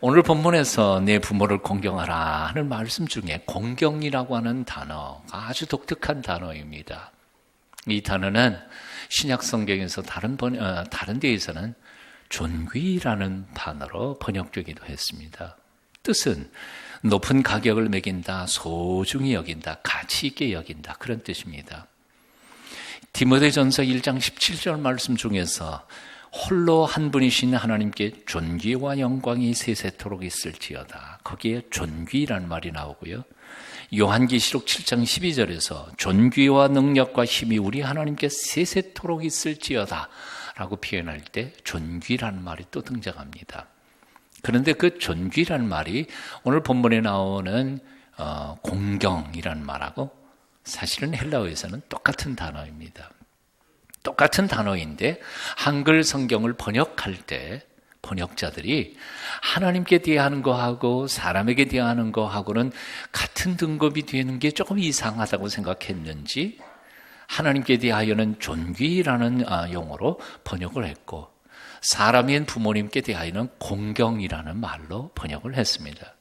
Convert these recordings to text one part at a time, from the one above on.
오늘 본문에서 내 부모를 공경하라 하는 말씀 중에 공경이라고 하는 단어가 아주 독특한 단어입니다. 이 단어는 신약 성경에서 다른 데에서는 존귀라는 단어로 번역되기도 했습니다. 뜻은 높은 가격을 매긴다, 소중히 여긴다, 가치 있게 여긴다, 그런 뜻입니다. 디모데전서 1장 17절 말씀 중에서 홀로 한 분이신 하나님께 존귀와 영광이 세세토록 있을지어다. 거기에 존귀라는 말이 나오고요. 요한계시록 7장 12절에서 존귀와 능력과 힘이 우리 하나님께 세세토록 있을지어다 라고 표현할 때 존귀라는 말이 또 등장합니다. 그런데 그 존귀라는 말이 오늘 본문에 나오는 공경이라는 말하고 사실은 헬라어에서는 똑같은 단어입니다. 똑같은 단어인데 한글 성경을 번역할 때 번역자들이 하나님께 대하는 거하고 사람에게 대하는 거하고는 같은 등급이 되는 게 조금 이상하다고 생각했는지 하나님께 대하여는 존귀라는 용어로 번역을 했고 사람인 부모님께 대하여는 공경이라는 말로 번역을 했습니다.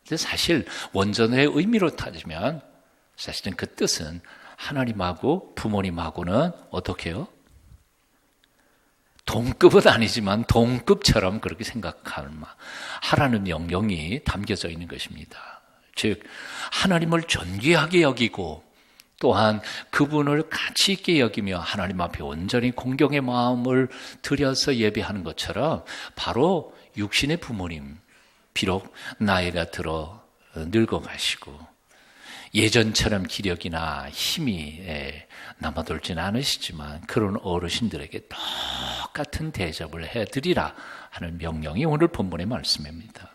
근데 사실 원전의 의미로 따지면 사실은 그 뜻은 하나님하고 부모님하고는 어떻게 해요? 동급은 아니지만 동급처럼 그렇게 생각하라는 명령이 담겨져 있는 것입니다. 즉 하나님을 존귀하게 여기고 또한 그분을 가치 있게 여기며 하나님 앞에 온전히 공경의 마음을 들여서 예배하는 것처럼 바로 육신의 부모님, 비록 나이가 들어 늙어가시고 예전처럼 기력이나 힘이 남아돌지는 않으시지만 그런 어르신들에게 똑같은 대접을 해드리라 하는 명령이 오늘 본문의 말씀입니다.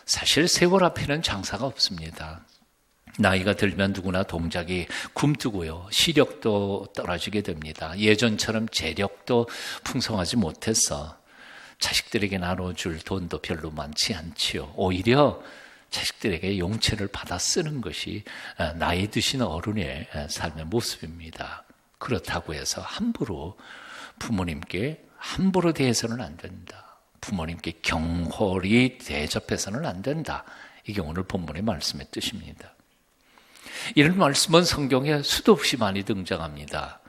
사실 세월 앞에는 장사가 없습니다. 나이가 들면 누구나 동작이 굼뜨고요. 시력도 떨어지게 됩니다. 예전처럼 재력도 풍성하지 못해서 자식들에게 나눠줄 돈도 별로 많지 않지요. 오히려 자식들에게 용돈을 받아 쓰는 것이 나이 드신 어른의 삶의 모습입니다. 그렇다고 해서 함부로 부모님께 함부로 대해서는 안 된다. 부모님께 경홀히 대접해서는 안 된다. 이게 오늘 본문의 말씀의 뜻입니다. 이런 말씀은 성경에 수도 없이 많이 등장합니다.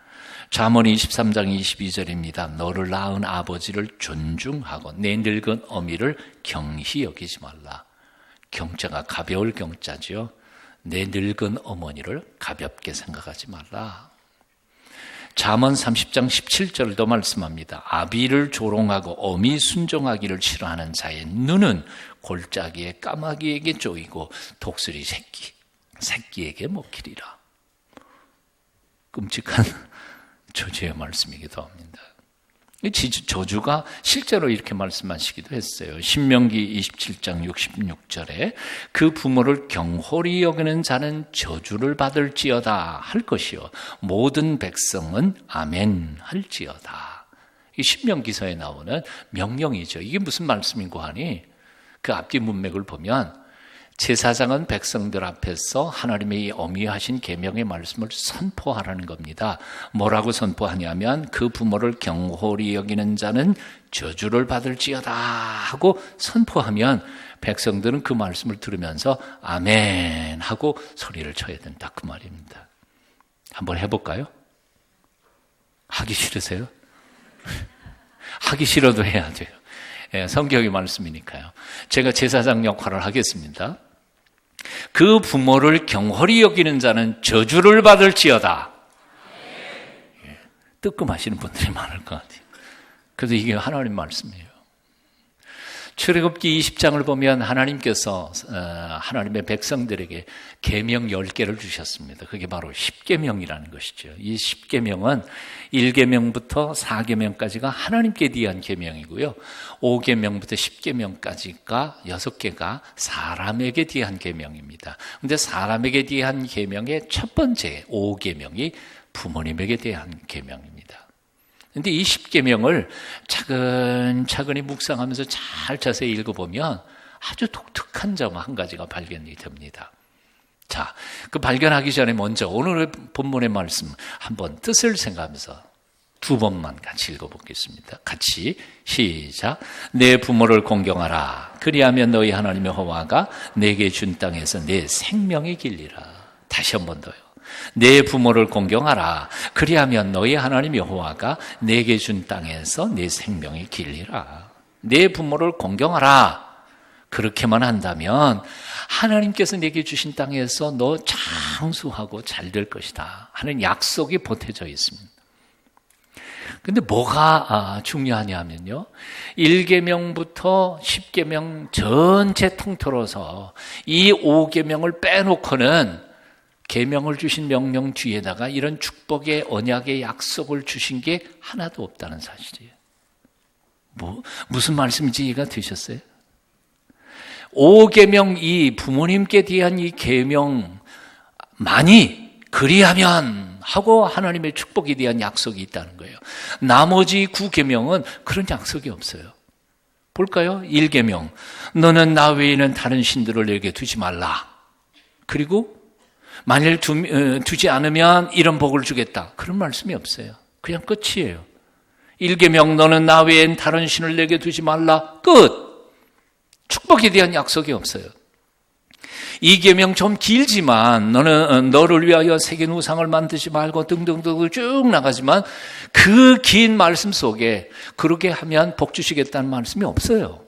잠언 23장 22절입니다. 너를 낳은 아버지를 존중하고 내 늙은 어미를 경히 여기지 말라. 경자가 가벼울 경자죠. 내 늙은 어머니를 가볍게 생각하지 말라. 잠언 30장 17절도 말씀합니다. 아비를 조롱하고 어미 순종하기를 싫어하는 자의 눈은 골짜기에 까마귀에게 쪼이고 독수리 새끼에게 먹히리라. 끔찍한 저주의 말씀이기도 합니다. 저주가 실제로 이렇게 말씀하시기도 했어요. 신명기 27장 66절에 그 부모를 경홀히 여기는 자는 저주를 받을지어다 할 것이요 모든 백성은 아멘 할지어다. 이 신명기서에 나오는 명령이죠. 이게 무슨 말씀인고 하니 그 앞뒤 문맥을 보면 제사장은 백성들 앞에서 하나님의 어미하신 계명의 말씀을 선포하라는 겁니다. 뭐라고 선포하냐면 그 부모를 경홀히 여기는 자는 저주를 받을지어다 하고 선포하면 백성들은 그 말씀을 들으면서 아멘 하고 소리를 쳐야 된다 그 말입니다. 한번 해볼까요? 하기 싫으세요? 하기 싫어도 해야 돼요. 성경의 말씀이니까요. 제가 제사장 역할을 하겠습니다. 그 부모를 경홀히 여기는 자는 저주를 받을지어다. 뜨끔하시는 분들이 많을 것 같아요. 그래서 이게 하나님 말씀이에요. 출애굽기 20장을 보면 하나님께서 하나님의 백성들에게 계명 10개를 주셨습니다. 그게 바로 10계명이라는 것이죠. 이 10계명은 1계명부터 4계명까지가 하나님께 대한 계명이고요. 5계명부터 10계명까지가 6개가 사람에게 대한 계명입니다. 그런데 사람에게 대한 계명의 첫 번째 5계명이 부모님에게 대한 계명입니다. 그런데 이 10계명을 차근차근히 묵상하면서 잘 자세히 읽어보면 아주 독특한 점 한 가지가 발견이 됩니다. 자, 그 발견하기 전에 먼저 오늘 본문의 말씀 한번 뜻을 생각하면서 두 번만 같이 읽어보겠습니다. 같이 시작. 내 부모를 공경하라. 그리하면 너희 하나님 여호와가 내게 준 땅에서 내 생명이 길리라. 다시 한 번 더요. 내 부모를 공경하라. 그리하면 너희 하나님 여호와가 내게 준 땅에서 내 생명이 길리라. 내 부모를 공경하라. 그렇게만 한다면 하나님께서 내게 주신 땅에서 너 장수하고 잘 될 것이다 하는 약속이 보태져 있습니다. 근데 뭐가 중요하냐면요, 1계명부터 10계명 전체 통틀어서 이 5계명을 빼놓고는 계명을 주신 명령 뒤에다가 이런 축복의 언약의 약속을 주신 게 하나도 없다는 사실이에요. 무슨 말씀인지 이해가 되셨어요? 5계명, 이 부모님께 대한 이 계명만이 그리하면 하고 하나님의 축복에 대한 약속이 있다는 거예요. 나머지 9계명은 그런 약속이 없어요. 볼까요? 1계명, 너는 나 외에는 다른 신들을 내게 두지 말라. 그리고 만일 두지 않으면 이런 복을 주겠다. 그런 말씀이 없어요. 그냥 끝이에요. 1계명, 너는 나 외엔 다른 신을 내게 두지 말라. 끝. 축복에 대한 약속이 없어요. 2계명 좀 길지만 너를 위하여 새긴 우상을 만들지 말고 등등등 쭉 나가지만 그 긴 말씀 속에 그렇게 하면 복 주시겠다는 말씀이 없어요.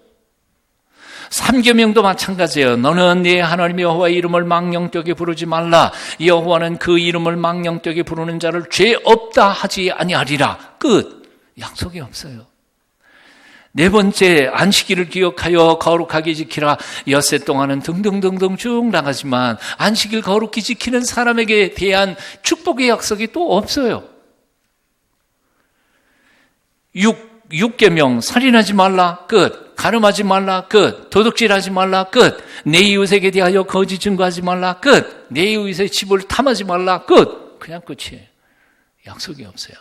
3계명도 마찬가지예요. 너는 네 하나님 여호와의 이름을 망령되게 부르지 말라. 여호와는 그 이름을 망령되게 부르는 자를 죄 없다 하지 아니하리라. 끝. 약속이 없어요. 4번째, 안식일을 기억하여 거룩하게 지키라. 엿새 동안은 등등등등 쭉 나가지만 안식일 거룩히 지키는 사람에게 대한 축복의 약속이 또 없어요. 6계명, 살인하지 말라. 끝. 가늠하지 말라. 끝. 도둑질하지 말라. 끝. 내 이웃에게 대하여 거짓 증거하지 말라. 끝. 내 이웃의 집을 탐하지 말라. 끝. 그냥 끝이에요. 약속이 없어요.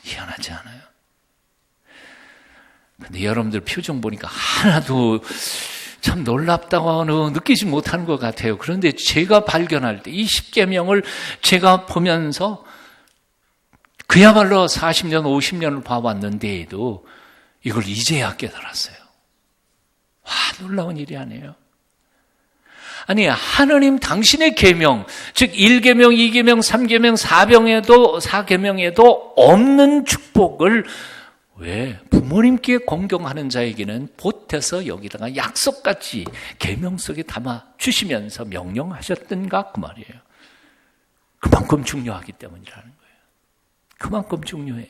희한하지 않아요? 근데 여러분들 표정 보니까 하나도 참 놀랍다고 느끼지 못하는 것 같아요. 그런데 제가 발견할 때 이 10계명을 제가 보면서 그야말로 40년, 50년을 봐왔는데도 이걸 이제야 깨달았어요. 와, 놀라운 일이 아니에요. 아니, 하나님 당신의 계명, 즉 1계명, 2계명, 3계명, 4계명에도 없는 축복을 왜 부모님께 공경하는 자에게는 보태서 여기다가 약속같이 계명 속에 담아 주시면서 명령하셨던가 그 말이에요. 그만큼 중요하기 때문이라는 거예요. 그만큼 중요해요.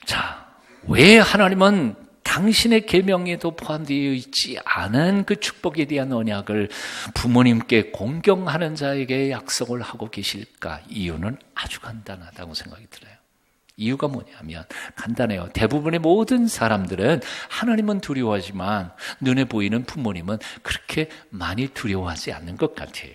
자, 왜 하나님은 당신의 계명에도 포함되어 있지 않은 그 축복에 대한 언약을 부모님께 공경하는 자에게 약속을 하고 계실까? 이유는 아주 간단하다고 생각이 들어요. 이유가 뭐냐면 간단해요. 대부분의 모든 사람들은 하나님은 두려워하지만 눈에 보이는 부모님은 그렇게 많이 두려워하지 않는 것 같아요.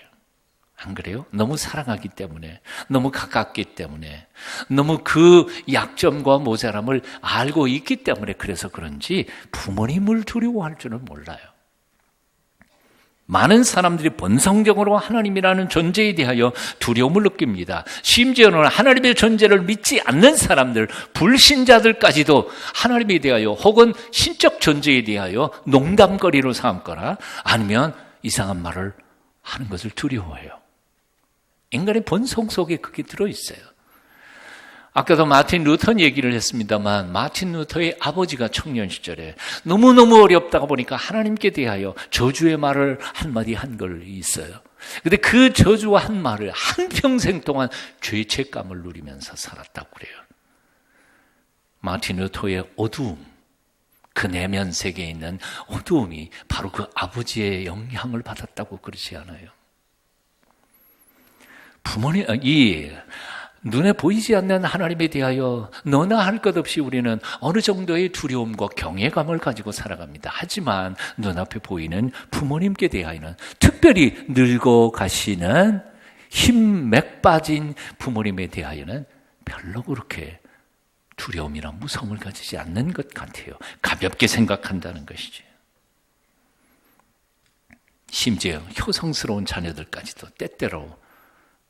안 그래요? 너무 사랑하기 때문에, 너무 가깝기 때문에, 너무 그 약점과 모자람을 알고 있기 때문에 그래서 그런지 부모님을 두려워할 줄은 몰라요. 많은 사람들이 본성적으로 하나님이라는 존재에 대하여 두려움을 느낍니다. 심지어는 하나님의 존재를 믿지 않는 사람들, 불신자들까지도 하나님에 대하여 혹은 신적 존재에 대하여 농담거리로 삼거나 아니면 이상한 말을 하는 것을 두려워해요. 인간의 본성 속에 그게 들어있어요. 아까도 마틴 루터 얘기를 했습니다만 마틴 루터의 아버지가 청년 시절에 너무너무 어렵다가 보니까 하나님께 대하여 저주의 말을 한마디 한 걸 있어요. 근데 그 저주와 한 말을 한평생 동안 죄책감을 누리면서 살았다고 그래요. 마틴 루터의 어두움, 그 내면 세계에 있는 어두움이 바로 그 아버지의 영향을 받았다고 그러지 않아요? 부모님, 눈에 보이지 않는 하나님에 대하여 너나 할 것 없이 우리는 어느 정도의 두려움과 경외감을 가지고 살아갑니다. 하지만 눈앞에 보이는 부모님께 대하여는 특별히 늙어가시는 힘맥 빠진 부모님에 대하여는 별로 그렇게 두려움이나 무서움을 가지지 않는 것 같아요. 가볍게 생각한다는 것이죠. 심지어 효성스러운 자녀들까지도 때때로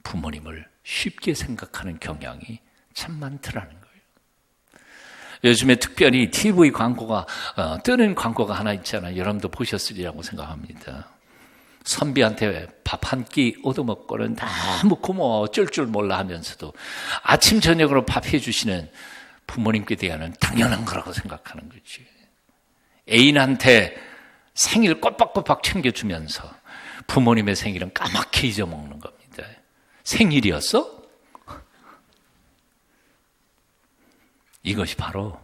부모님을 쉽게 생각하는 경향이 참 많더라는 거예요. 요즘에 특별히 TV 광고가 뜨는 광고가 하나 있잖아요. 여러분도 보셨으리라고 생각합니다. 선비한테 밥 한 끼 얻어먹고는 너무 고마워 어쩔 줄 몰라 하면서도 아침 저녁으로 밥 해주시는 부모님께 대한 당연한 거라고 생각하는 거지. 애인한테 생일 꼬박꼬박 챙겨주면서 부모님의 생일은 까맣게 잊어먹는 겁니다. 생일이었어? 이것이 바로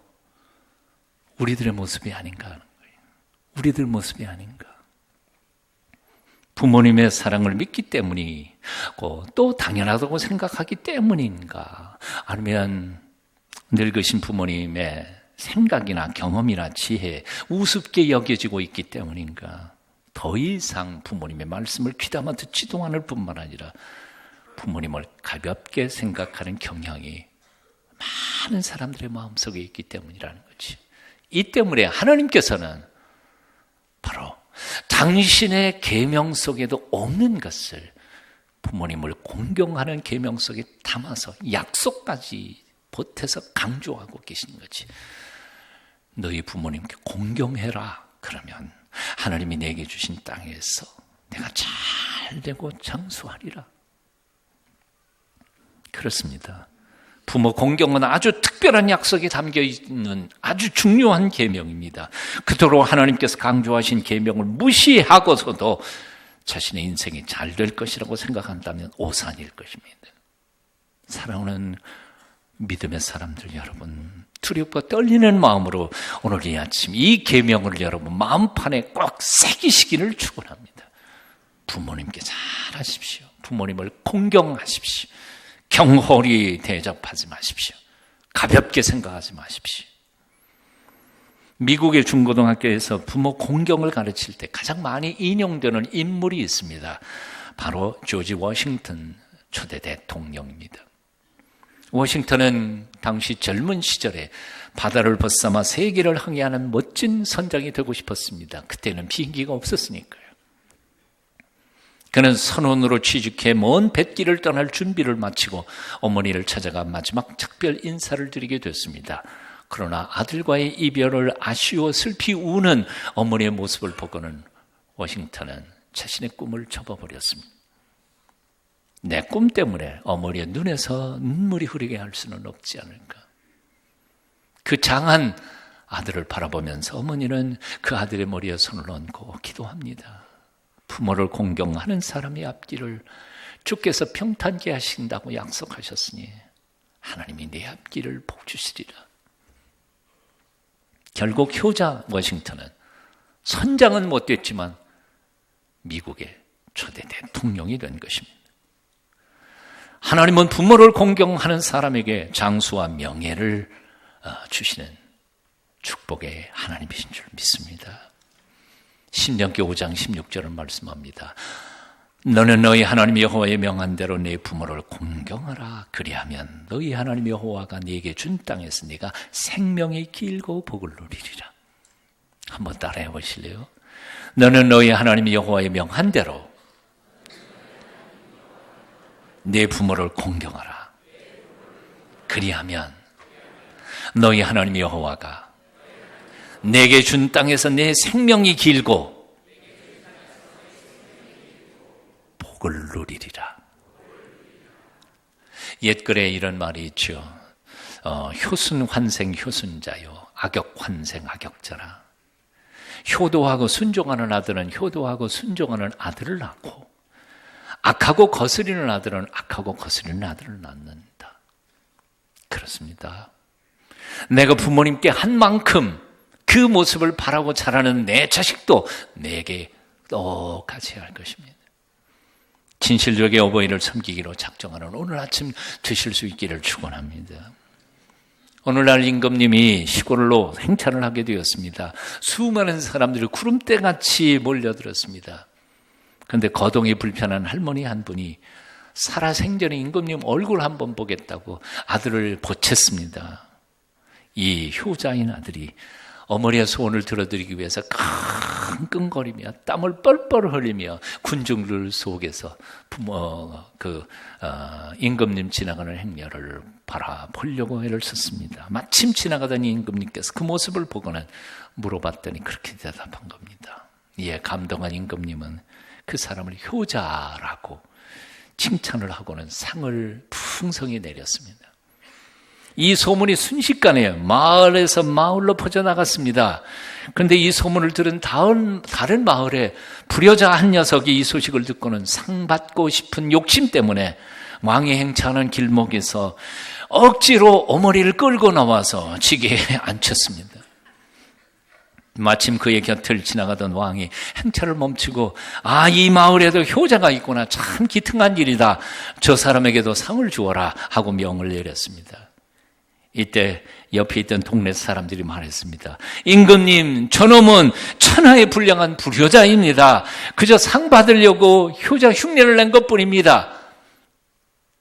우리들의 모습이 아닌가 하는 거예요. 우리들 모습이 아닌가. 부모님의 사랑을 믿기 때문이고 또 당연하다고 생각하기 때문인가, 아니면 늙으신 부모님의 생각이나 경험이나 지혜 우습게 여겨지고 있기 때문인가, 더 이상 부모님의 말씀을 귀담아 듣지도 않을 뿐만 아니라 부모님을 가볍게 생각하는 경향이 많은 사람들의 마음속에 있기 때문이라는 거지. 이 때문에 하나님께서는 바로 당신의 계명 속에도 없는 것을 부모님을 공경하는 계명 속에 담아서 약속까지 보태서 강조하고 계신 거지. 너희 부모님께 공경해라. 그러면 하나님이 내게 주신 땅에서 내가 잘 되고 장수하리라. 그렇습니다. 부모 공경은 아주 특별한 약속이 담겨있는 아주 중요한 계명입니다. 그토록 하나님께서 강조하신 계명을 무시하고서도 자신의 인생이 잘 될 것이라고 생각한다면 오산일 것입니다. 사랑하는 믿음의 사람들 여러분, 두렵고 떨리는 마음으로 오늘 이 아침 이 계명을 여러분 마음판에 꼭 새기시기를 축원합니다. 부모님께 잘하십시오. 부모님을 공경하십시오. 경홀히 대접하지 마십시오. 가볍게 생각하지 마십시오. 미국의 중고등학교에서 부모 공경을 가르칠 때 가장 많이 인용되는 인물이 있습니다. 바로 조지 워싱턴 초대 대통령입니다. 워싱턴은 당시 젊은 시절에 바다를 벗삼아 세계를 항해하는 멋진 선장이 되고 싶었습니다. 그때는 비행기가 없었으니까요. 그는 선원으로 취직해 먼 뱃길을 떠날 준비를 마치고 어머니를 찾아가 마지막 작별 인사를 드리게 됐습니다. 그러나 아들과의 이별을 아쉬워 슬피 우는 어머니의 모습을 보고는 워싱턴은 자신의 꿈을 접어버렸습니다. 내 꿈 때문에 어머니의 눈에서 눈물이 흐르게 할 수는 없지 않을까. 그 장한 아들을 바라보면서 어머니는 그 아들의 머리에 손을 얹고 기도합니다. 부모를 공경하는 사람의 앞길을 주께서 평탄케 하신다고 약속하셨으니 하나님이 내 앞길을 복주시리라. 결국 효자 워싱턴은 선장은 못 됐지만 미국의 초대 대통령이 된 것입니다. 하나님은 부모를 공경하는 사람에게 장수와 명예를 주시는 축복의 하나님이신 줄 믿습니다. 신명기 5장 16절을 말씀합니다. 너는 너희 하나님 여호와의 명한 대로 네 부모를 공경하라. 그리하면 너희 하나님 여호와가 네게 준 땅에서 네가 생명이 길고 복을 누리리라. 한번 따라해 보실래요? 너는 너희 하나님 여호와의 명한 대로 네 부모를 공경하라. 그리하면 너희 하나님 여호와가 내게 준 땅에서 내 생명이 길고 복을 누리리라. 옛글에 이런 말이 있죠. 효순환생 효순자요, 악역환생 악역자라. 효도하고 순종하는 아들은 효도하고 순종하는 아들을 낳고 악하고 거스리는 아들은 악하고 거스리는 아들을 낳는다. 그렇습니다. 내가 부모님께 한 만큼 그 모습을 바라고 자라는 내 자식도 내게 똑같이 할 것입니다. 진실되게 어버이를 섬기기로 작정하는 오늘 아침 되실 수 있기를 축원합니다. 오늘날 임금님이 시골로 행차를 하게 되었습니다. 수많은 사람들이 구름대같이 몰려들었습니다. 그런데 거동이 불편한 할머니 한 분이 살아생전에 임금님 얼굴 한번 보겠다고 아들을 보챘습니다. 이 효자인 아들이 어머니의 소원을 들어드리기 위해서 끙끙거리며 땀을 뻘뻘 흘리며 군중들 속에서 임금님 지나가는 행렬을 바라보려고 애를 썼습니다. 마침 지나가던 임금님께서 그 모습을 보고는 물어봤더니 그렇게 대답한 겁니다. 이에 감동한 임금님은 그 사람을 효자라고 칭찬을 하고는 상을 풍성히 내렸습니다. 이 소문이 순식간에 마을에서 마을로 퍼져나갔습니다. 그런데 이 소문을 들은 다른 마을에 불효자 한 녀석이 이 소식을 듣고는 상 받고 싶은 욕심 때문에 왕이 행차하는 길목에서 억지로 어머니를 끌고 나와서 지게에 앉혔습니다. 마침 그의 곁을 지나가던 왕이 행차를 멈추고 이 마을에도 효자가 있구나. 참 기특한 일이다. 저 사람에게도 상을 주어라 하고 명을 내렸습니다. 이때 옆에 있던 동네 사람들이 말했습니다. 임금님, 저놈은 천하에 불량한 불효자입니다. 그저 상 받으려고 효자 흉내를 낸 것뿐입니다.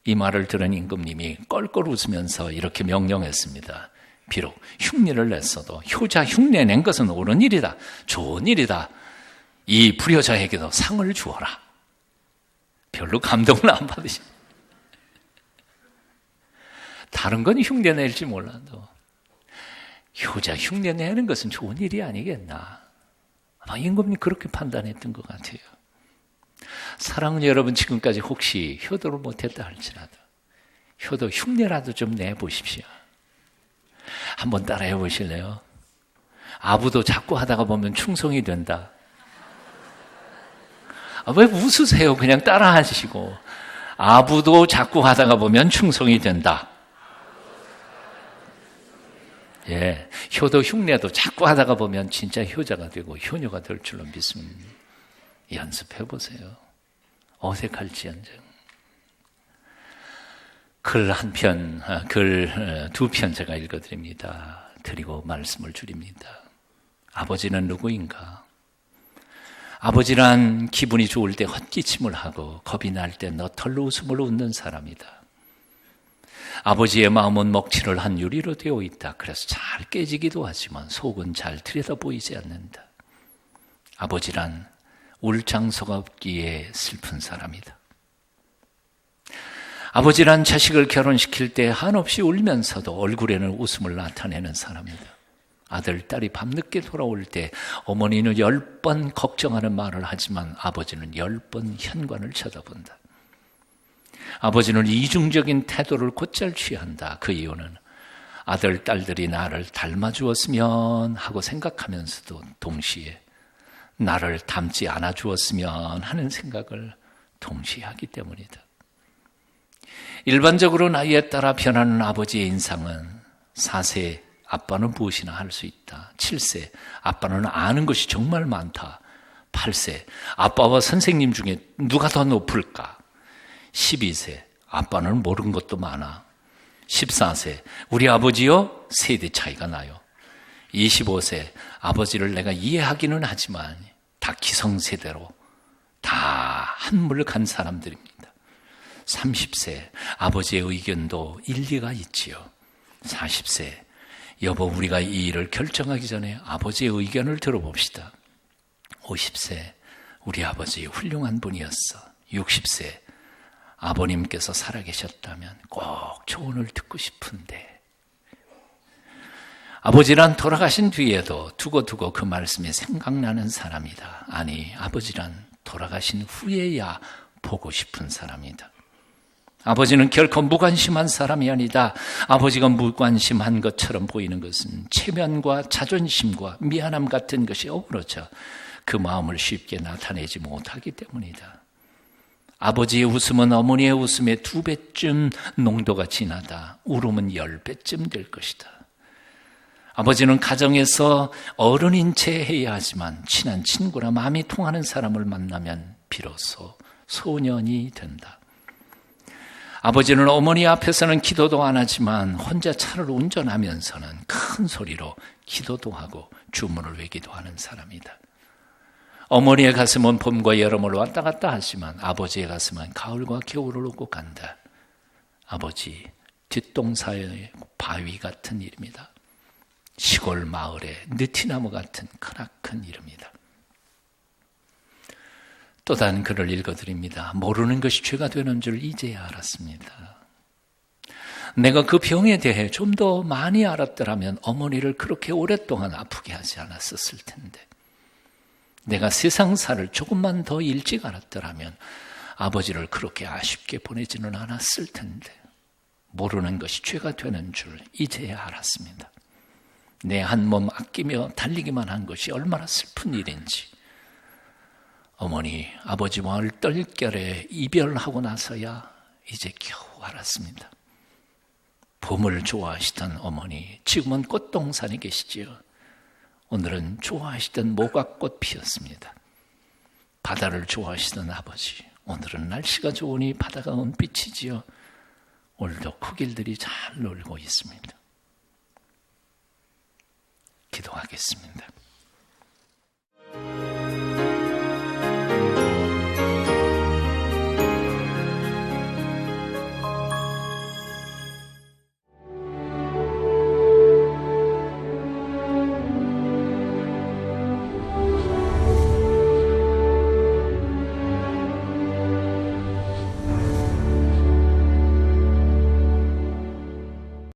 이 말을 들은 임금님이 껄껄 웃으면서 이렇게 명령했습니다. 비록 흉내를 냈어도 효자 흉내 낸 것은 옳은 일이다. 좋은 일이다. 이 불효자에게도 상을 주어라. 별로 감동을 안 받으십니다. 다른 건 흉내 낼지 몰라도 효자 흉내 내는 것은 좋은 일이 아니겠나. 아마 임금님 그렇게 판단했던 것 같아요. 사랑하는 여러분, 지금까지 혹시 효도를 못했다 할지라도 효도 흉내라도 좀 내보십시오. 한번 따라해 보실래요? 아부도 자꾸 하다가 보면 충성이 된다. 왜 웃으세요? 그냥 따라 하시고. 아부도 자꾸 하다가 보면 충성이 된다. 예, 효도 흉내도 자꾸 하다가 보면 진짜 효자가 되고 효녀가 될 줄로 믿습니다. 연습해 보세요. 어색할지언정. 글 두 편 제가 읽어드립니다. 드리고 말씀을 줄입니다. 아버지는 누구인가? 아버지란 기분이 좋을 때 헛기침을 하고 겁이 날 때 너털로 웃음을 웃는 사람이다. 아버지의 마음은 먹칠을 한 유리로 되어 있다. 그래서 잘 깨지기도 하지만 속은 잘 들여다 보이지 않는다. 아버지란 울 장소가 없기에 슬픈 사람이다. 아버지란 자식을 결혼시킬 때 한없이 울면서도 얼굴에는 웃음을 나타내는 사람이다. 아들, 딸이 밤늦게 돌아올 때 어머니는 10번 걱정하는 말을 하지만 아버지는 10번 현관을 쳐다본다. 아버지는 이중적인 태도를 곧잘 취한다. 그 이유는 아들, 딸들이 나를 닮아주었으면 하고 생각하면서도 동시에 나를 닮지 않아 주었으면 하는 생각을 동시에 하기 때문이다. 일반적으로 나이에 따라 변하는 아버지의 인상은 4세 아빠는 무엇이나 할 수 있다. 7세 아빠는 아는 것이 정말 많다. 8세 아빠와 선생님 중에 누가 더 높을까? 12세 아빠는 모르는 것도 많아. 14세 우리 아버지요? 세대 차이가 나요. 25세 아버지를 내가 이해하기는 하지만 다 기성세대로 다 한물 간 사람들입니다. 30세 아버지의 의견도 일리가 있지요. 40세 여보, 우리가 이 일을 결정하기 전에 아버지의 의견을 들어봅시다. 50세 우리 아버지 훌륭한 분이었어. 60세 아버님께서 살아계셨다면 꼭 조언을 듣고 싶은데. 아버지란 돌아가신 뒤에도 두고두고 그 말씀이 생각나는 사람이다. 아니, 아버지란 돌아가신 후에야 보고 싶은 사람이다. 아버지는 결코 무관심한 사람이 아니다. 아버지가 무관심한 것처럼 보이는 것은 체면과 자존심과 미안함 같은 것이 어우러져 그 마음을 쉽게 나타내지 못하기 때문이다. 아버지의 웃음은 어머니의 웃음의 2배쯤 농도가 진하다. 울음은 10배쯤 될 것이다. 아버지는 가정에서 어른인 채 해야 하지만 친한 친구나 마음이 통하는 사람을 만나면 비로소 소년이 된다. 아버지는 어머니 앞에서는 기도도 안 하지만 혼자 차를 운전하면서는 큰 소리로 기도도 하고 주문을 외기도 하는 사람이다. 어머니의 가슴은 봄과 여름을 왔다 갔다 하지만 아버지의 가슴은 가을과 겨울을 오고 간다. 아버지, 뒷동산의 바위 같은 일입니다. 시골 마을의 느티나무 같은 크나큰 이름이다. 또 다른 글을 읽어드립니다. 모르는 것이 죄가 되는 줄 이제야 알았습니다. 내가 그 병에 대해 좀 더 많이 알았더라면 어머니를 그렇게 오랫동안 아프게 하지 않았었을 텐데, 내가 세상사를 조금만 더 일찍 알았더라면 아버지를 그렇게 아쉽게 보내지는 않았을 텐데, 모르는 것이 죄가 되는 줄 이제야 알았습니다. 내 한 몸 아끼며 달리기만 한 것이 얼마나 슬픈 일인지, 어머니, 아버지와 얼떨결에 이별하고 나서야 이제 겨우 알았습니다. 봄을 좋아하시던 어머니, 지금은 꽃동산에 계시지요. 오늘은 좋아하시던 모각꽃 피었습니다. 바다를 좋아하시던 아버지, 오늘은 날씨가 좋으니 바다가 은빛이지요. 오늘도 코길들이 잘 놀고 있습니다. 기도하겠습니다.